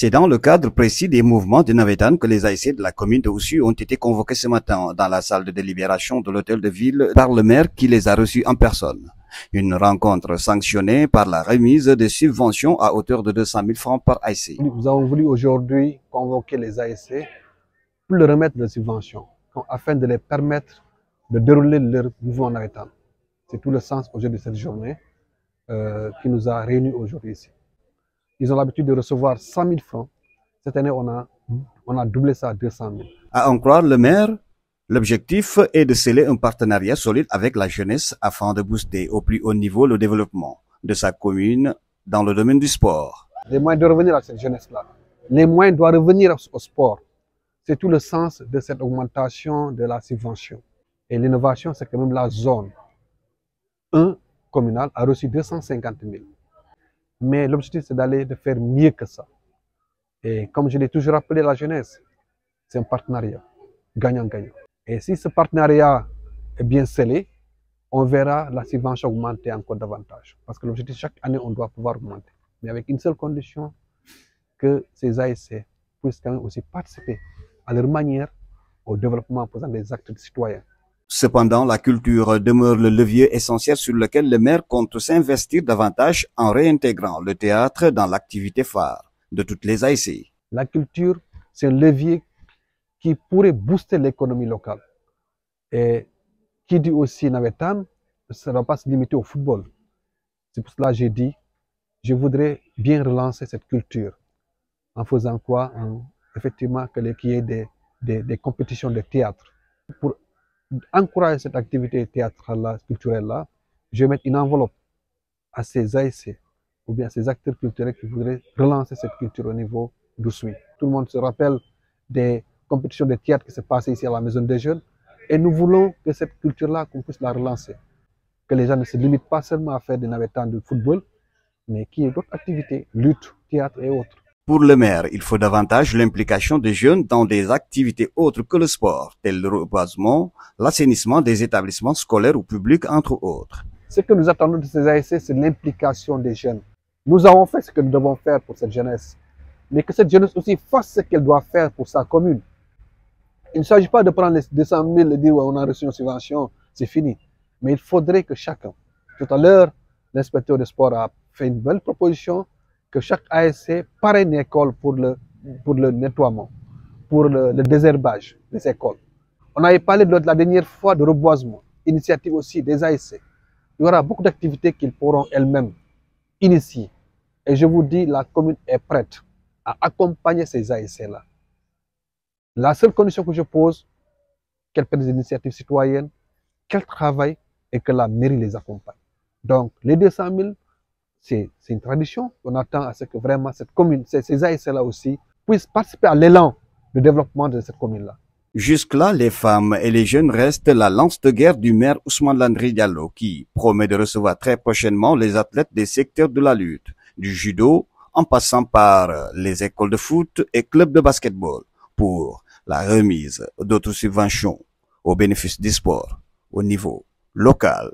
C'est dans le cadre précis des mouvements de Navétane que les ASC de la commune de Oussouye ont été convoqués ce matin dans la salle de délibération de l'hôtel de ville par le maire qui les a reçus en personne. Une rencontre sanctionnée par la remise de subventions à hauteur de 200 000 francs par ASC. Nous avons voulu aujourd'hui convoquer les ASC pour leur remettre des subventions afin de les permettre de dérouler leur mouvement Navétane. C'est tout le sens aujourd'hui de cette journée qui nous a réunis aujourd'hui ici. Ils ont l'habitude de recevoir 100 000 francs. Cette année, on a doublé ça à 200 000. À en croire le maire, l'objectif est de sceller un partenariat solide avec la jeunesse afin de booster au plus haut niveau le développement de sa commune dans le domaine du sport. Les moyens de revenir à cette jeunesse-là. Les moyens doivent revenir au sport. C'est tout le sens de cette augmentation de la subvention. Et l'innovation, c'est que même la zone 1 communale a reçu 250 000. Mais l'objectif, c'est de faire mieux que ça. Et comme je l'ai toujours rappelé à la jeunesse, c'est un partenariat gagnant-gagnant. Et si ce partenariat est bien scellé, on verra la subvention augmenter encore davantage. Parce que l'objectif, chaque année, on doit pouvoir augmenter. Mais avec une seule condition, que ces ASC puissent quand même aussi participer à leur manière au développement en posant des actes de citoyens. Cependant, la culture demeure le levier essentiel sur lequel le maire compte s'investir davantage en réintégrant le théâtre dans l'activité phare de toutes les ASC. La culture, c'est un levier qui pourrait booster l'économie locale. Et qui dit aussi Navétane, ça ne va pas se limiter au football. C'est pour cela que j'ai dit, je voudrais bien relancer cette culture. En faisant quoi? Effectivement, qu'il y ait des compétitions de théâtre. Pour encourager cette activité théâtrale-là, culturelle-là, je vais mettre une enveloppe à ces ASC ou bien à ces acteurs culturels qui voudraient relancer cette culture au niveau d'Oussouye. Tout le monde se rappelle des compétitions de théâtre qui se passaient ici à la Maison des Jeunes et nous voulons que cette culture-là, qu'on puisse la relancer. Que les gens ne se limitent pas seulement à faire des navétanes de football, mais qu'il y ait d'autres activités, lutte, théâtre et autres. Pour le maire, il faut davantage l'implication des jeunes dans des activités autres que le sport, telles le reboisement, l'assainissement des établissements scolaires ou publics, entre autres. Ce que nous attendons de ces ASC, c'est l'implication des jeunes. Nous avons fait ce que nous devons faire pour cette jeunesse, mais que cette jeunesse aussi fasse ce qu'elle doit faire pour sa commune. Il ne s'agit pas de prendre les 200 000 et dire ouais, on a reçu une subvention, c'est fini. Mais il faudrait que chacun, tout à l'heure, l'inspecteur des sports a fait une belle proposition, que chaque ASC parraine une école pour le nettoiement, pour le désherbage des écoles. On avait parlé de la dernière fois de reboisement, initiative aussi des ASC. Il y aura beaucoup d'activités qu'ils pourront elles-mêmes initier. Et je vous dis, la commune est prête à accompagner ces ASC-là. La seule condition que je pose, qu'elles prennent des initiatives citoyennes, qu'elles travaillent et que la mairie les accompagne. Donc, les 200 000, c'est une tradition. On attend à ce que vraiment cette commune, ces ASC-là aussi, puissent participer à l'élan de développement de cette commune-là. Jusque-là, les femmes et les jeunes restent la lance de guerre du maire Ousmane Landry Diallo qui promet de recevoir très prochainement les athlètes des secteurs de la lutte, du judo, en passant par les écoles de foot et clubs de basketball pour la remise d'autres subventions au bénéfice du sport au niveau local.